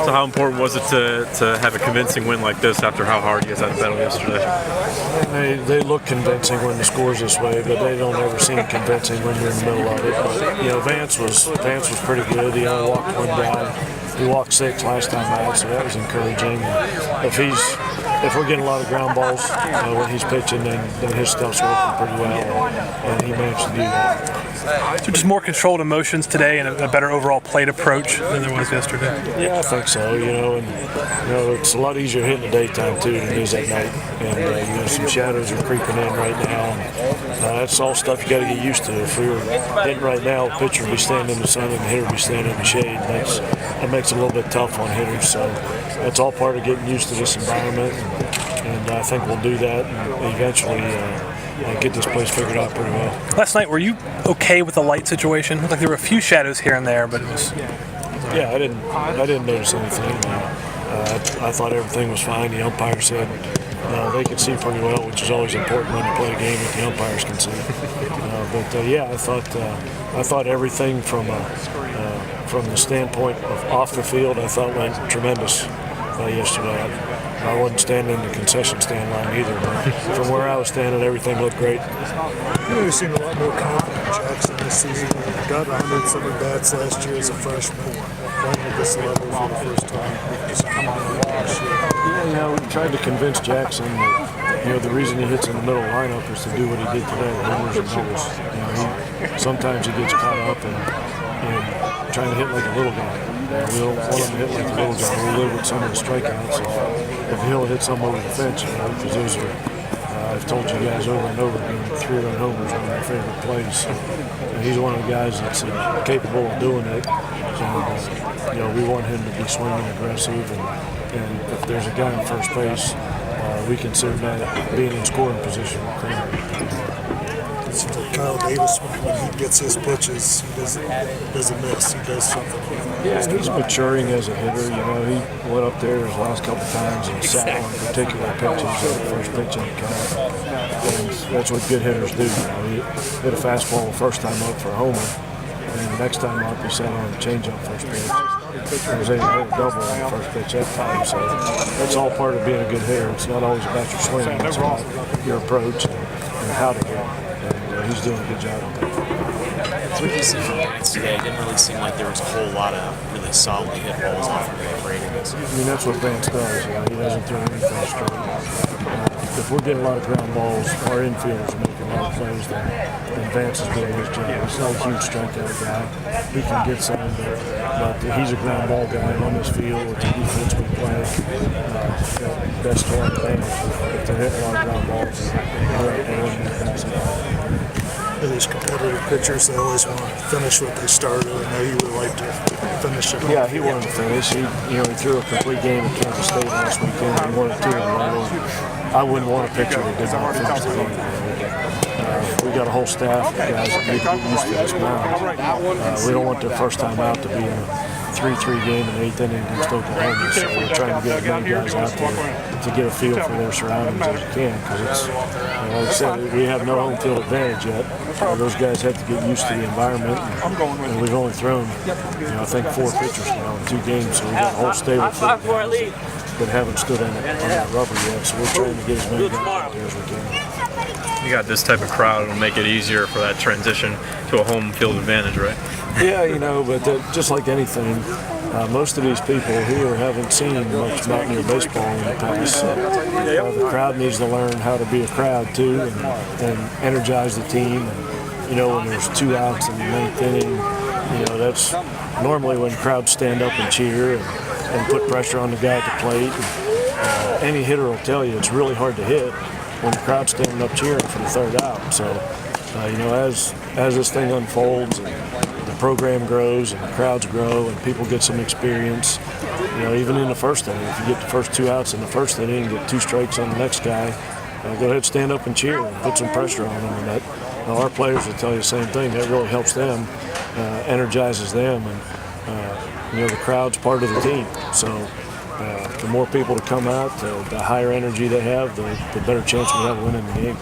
So how important was it to have a convincing win like this after how hard you guys had to battle yesterday? They look convincing when the score's this way, but they don't ever seem convincing when you're in the middle of it. But, Vance was pretty good. He only walked one guy. He walked 6 last time out, so that was encouraging. If we're getting a lot of ground balls when he's pitching, then his stuff's working pretty well, and he managed to do that. So just more controlled emotions today and a better overall plate approach than there was yesterday? Yeah, I think so, it's a lot easier hitting the daytime, too, than it is at night. And, some shadows are creeping in right now. That's all stuff you got to get used to. If we were hitting right now, the pitcher would be standing in the sun and the hitter would be standing in the shade. That makes it a little bit tough on hitters, so that's all part of getting used to this environment. And I think we'll do that and eventually get this place figured out pretty well. Last night, were you okay with the light situation? It looked like there were a few shadows here and there, but it was... Yeah, I didn't notice anything. I thought everything was fine. The umpire said they could see pretty well, which is always important when you play a game that the umpires can see. I thought everything from the standpoint of off the field, I thought went tremendous yesterday. I wasn't standing in the concession stand line either, but from where I was standing, everything looked great. You seem a lot more confident, Jackson, this season. You got 100-some at-bats last year as a freshman. Playing at this level for the first time. Just come on this year. Yeah, we tried to convince Jackson that the reason he hits in the middle lineup is to do what he did today, homers and doubles. Sometimes he gets caught up in trying to hit like a little guy. We don't want him to hit like a little guy. We'll live with some of the strikeouts. If he'll hit some over the fence, because those are, I've told you guys over and over again, 3-run homers are my favorite plays. So, he's one of the guys that's capable of doing it. And, we want him to be swinging aggressive. And if there's a guy in first base, we consider that being in scoring position. It seems like Kyle Davis, when he gets his pitches, he doesn't miss. He does something. Yeah, he's maturing as a hitter. He went up there his last couple of times and sat on particular pitches on the first pitch in the count. And that's what good hitters do. He hit a fastball the first time up for a homer, and the next time up he sat on a changeup first pitch. He was able to hit a double on the first pitch that time. So that's all part of being a good hitter. It's not always about your swing. It's about your approach and how to hit. And he's doing a good job of that. That's what you see from Vance today. It didn't really seem like there was a whole lot of really solidly hit balls off of the ratings. That's what Vance does. He doesn't throw anything straight. If we're getting a lot of ground balls, our infielders are making a lot of plays, then Vance is doing his job. He's not a huge strikeout guy. He can get some, but he's a ground ball guy on this field with the defense we play. That's to our advantage. If they're hitting a lot of ground balls, These competitive pitchers, they always want to finish what they started. I know you would like to finish it. Yeah, he wanted to finish. He threw a complete game at Kansas State last weekend. He wanted 2 in a row. I wouldn't want a pitcher that did not finish the game. We got a whole staff of guys that need to get used to this mound. We don't want their first time out to be in a 3-3 game in the 8th inning against Oklahoma, so we're trying to get as many guys out there to get a feel for their surroundings as we can, because it's, like I said, we have no home field advantage yet. Those guys have to get used to the environment, and we've only thrown, I think 4 pitchers now in 2 games, so we've got a whole stable full of guys that haven't stood on that rubber yet, so we're trying to get as many guys out there as we can. You got this type of crowd, it'll make it easier for that transition to a home field advantage, right? Yeah, but just like anything, most of these people here haven't seen much Mountaineer baseball in the past. So, the crowd needs to learn how to be a crowd too, and energize the team. And, when there's 2 outs in the 9th inning, that's normally when crowds stand up and cheer and put pressure on the guy at the plate. And, any hitter will tell you it's really hard to hit when the crowd's standing up cheering for the 3rd out. So, as this thing unfolds and the program grows and the crowds grow and people get some experience, even in the first inning, if you get the first 2 outs in the first inning and get 2 strikes on the next guy, go ahead, stand up and cheer and put some pressure on them. And that, our players will tell you the same thing. That really helps them, energizes them, and the crowd's part of the team. So the more people to come out, the higher energy they have, the better chance we have of winning the game.